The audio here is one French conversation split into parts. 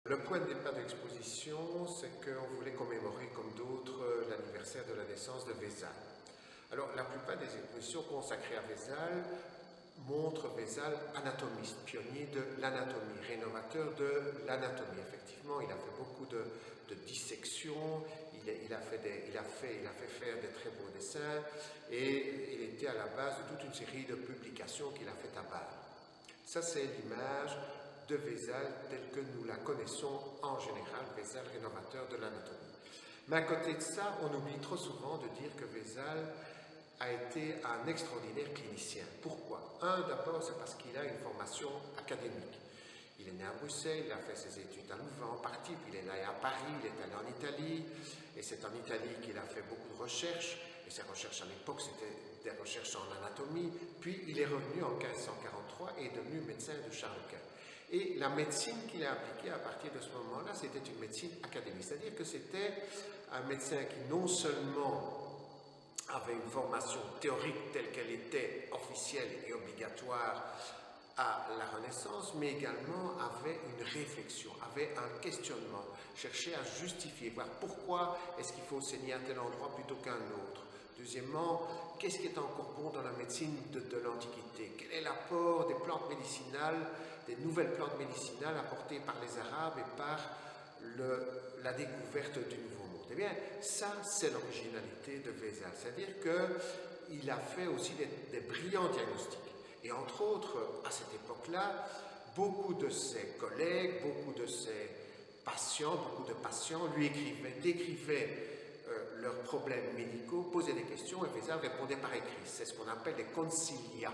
Le point de départ de l'exposition, c'est qu'on voulait commémorer, comme d'autres, l'anniversaire de la naissance de Vézal. Alors, la plupart des expositions consacrées à Vézal montrent Vézal anatomiste, pionnier de l'anatomie, rénovateur de l'anatomie. Effectivement, il a fait beaucoup de dissections, il a fait faire des très beaux dessins et il était à la base de toute une série de publications qu'il a faites à Bâle. Ça, c'est l'image de Vézal telle que nous la connaissons en général, Vézal, rénovateur de l'anatomie. Mais à côté de ça, on oublie trop souvent de dire que Vézal a été un extraordinaire clinicien. Pourquoi? D'abord, c'est parce qu'il a une formation académique. Il est né à Bruxelles, il a fait ses études à Louvain en partie, puis il est allé à Paris, il est allé en Italie, et c'est en Italie qu'il a fait beaucoup de recherches, et ses recherches à l'époque, c'était des recherches en anatomie, puis il est revenu en 1543 et est devenu médecin de Charles Quint. Et la médecine qu'il a appliquée à partir de ce moment-là, c'était une médecine académique, c'est-à-dire que c'était un médecin qui non seulement avait une formation théorique telle qu'elle était officielle et obligatoire à la Renaissance, mais également avait une réflexion, avait un questionnement, cherchait à justifier, voir pourquoi est-ce qu'il faut saigner à tel endroit plutôt qu'un autre. Deuxièmement, qu'est-ce qui est encore bon dans la médecine de l'Antiquité? Quel est l'apport des plantes médicinales, des nouvelles plantes médicinales apportées par les Arabes et par la découverte du Nouveau Monde? Eh bien, ça, c'est l'originalité de Vézal, c'est-à-dire qu'il a fait aussi des brillants diagnostics. Et entre autres, à cette époque-là, beaucoup de ses collègues, beaucoup de ses patients, beaucoup de patients lui décrivaient leurs problèmes médicaux, posaient des questions et Vézal répondait par écrit. C'est ce qu'on appelle les concilia.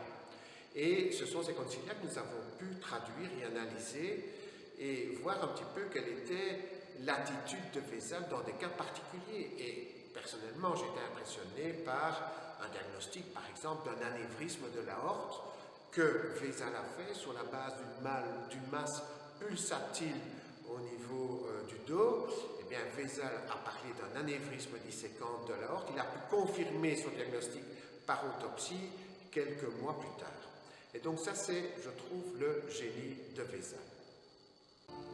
Et ce sont ces concilia que nous avons pu traduire et analyser et voir un petit peu quelle était l'attitude de Vézal dans des cas particuliers. Et personnellement, j'étais impressionné par un diagnostic, par exemple, d'un anévrisme de l'aorte que Vézal a fait sur la base d'une masse pulsatile au niveau du dos. Eh bien, Vézal a parlé d'un anévrisme disséquant de l'aorte. Il a pu confirmer son diagnostic par autopsie quelques mois plus tard. Et donc ça, c'est, je trouve, le génie de Vézal.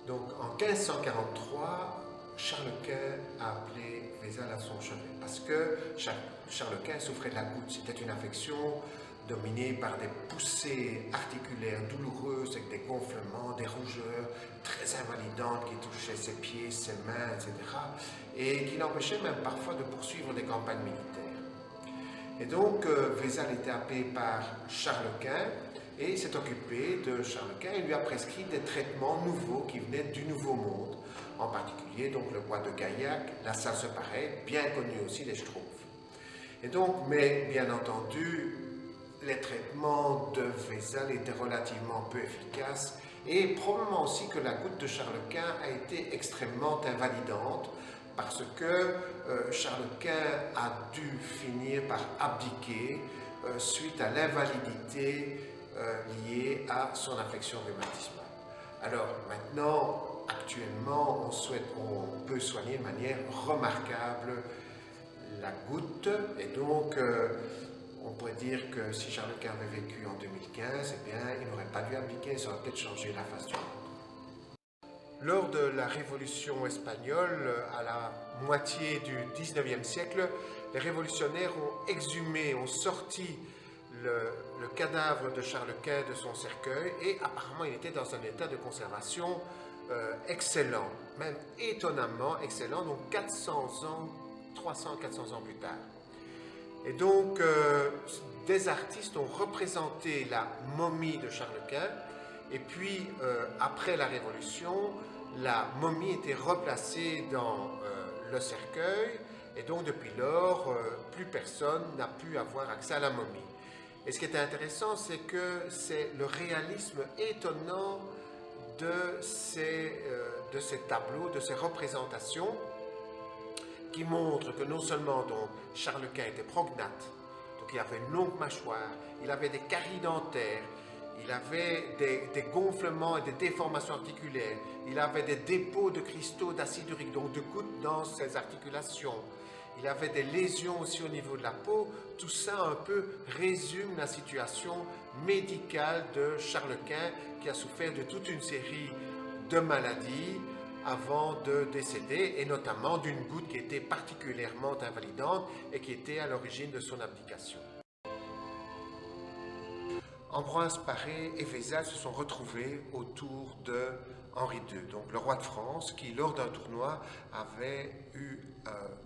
Donc, en 1543, Charles Quint a appelé Vézal à son chevet parce que Charles Quint souffrait de la goutte. C'était une affection dominée par des poussées articulaires douloureuses avec des gonflements, des rougeurs très invalidantes qui touchaient ses pieds, ses mains, etc. et qui l'empêchaient même parfois de poursuivre des campagnes militaires. Et donc, Vézal était appelé par Charles Quint et s'est occupé de Charles Quint et lui a prescrit des traitements nouveaux qui venaient du Nouveau Monde, en particulier donc le bois de Gaillac, la salseparaide, bien connu aussi les Schtroumpfs. Et donc, mais bien entendu, les traitements de Vézal étaient relativement peu efficaces et probablement aussi que la goutte de Charles Quint a été extrêmement invalidante parce que Charles Quint a dû finir par abdiquer suite à l'invalidité liée à son affection rhumatismale. Alors maintenant, actuellement, on peut soigner de manière remarquable la goutte et donc on pourrait dire que si Charles Quint avait vécu en 2015, eh bien, il n'aurait pas dû abdiquer, ça aurait peut-être changé la face du monde. Lors de la Révolution espagnole, à la moitié du XIXe siècle, les révolutionnaires ont exhumé, ont sorti le cadavre de Charles Quint de son cercueil et apparemment il était dans un état de conservation excellent, même étonnamment excellent, donc 300-400 ans plus tard. Et donc, des artistes ont représenté la momie de Charles Quint, et puis, après la Révolution, la momie était replacée dans le cercueil, et donc, depuis lors, plus personne n'a pu avoir accès à la momie. Et ce qui est intéressant, c'est que c'est le réalisme étonnant de ces tableaux, de ces représentations, qui montre que non seulement donc, Charles Quint était prognate, donc il avait une longue mâchoire, il avait des caries dentaires, il avait des gonflements et des déformations articulaires, il avait des dépôts de cristaux d'acide urique, donc de gouttes dans ses articulations, il avait des lésions aussi au niveau de la peau. Tout ça un peu résume la situation médicale de Charles Quint qui a souffert de toute une série de maladies avant de décéder, et notamment d'une goutte qui était particulièrement invalidante et qui était à l'origine de son abdication. Ambroise Paré et Vézal se sont retrouvés autour de Henri II, donc le roi de France, qui lors d'un tournoi avait eu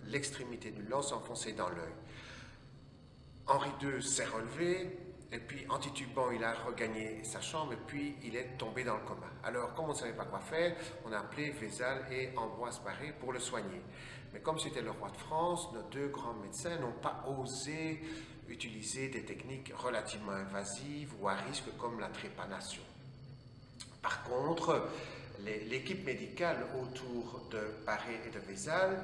l'extrémité d'une lance enfoncée dans l'œil. Henri II s'est relevé, et puis en titubant, il a regagné sa chambre, et puis il est tombé dans le coma. Alors, comme on ne savait pas quoi faire, on a appelé Vézal et Ambroise Paré pour le soigner. Mais comme c'était le roi de France, nos deux grands médecins n'ont pas osé utiliser des techniques relativement invasives ou à risque comme la trépanation. Par contre, l'équipe médicale autour de Paré et de Vézal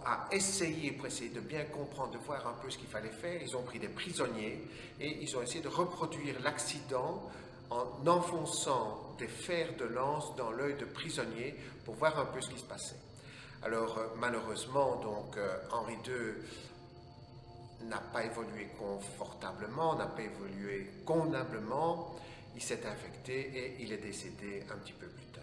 a essayé, pour essayer de bien comprendre, de voir un peu ce qu'il fallait faire. Ils ont pris des prisonniers et ils ont essayé de reproduire l'accident en enfonçant des fers de lance dans l'œil de prisonnier pour voir un peu ce qui se passait. Alors malheureusement, donc Henri II n'a pas évolué confortablement, n'a pas évolué convenablement, il s'est infecté et il est décédé un petit peu plus tard.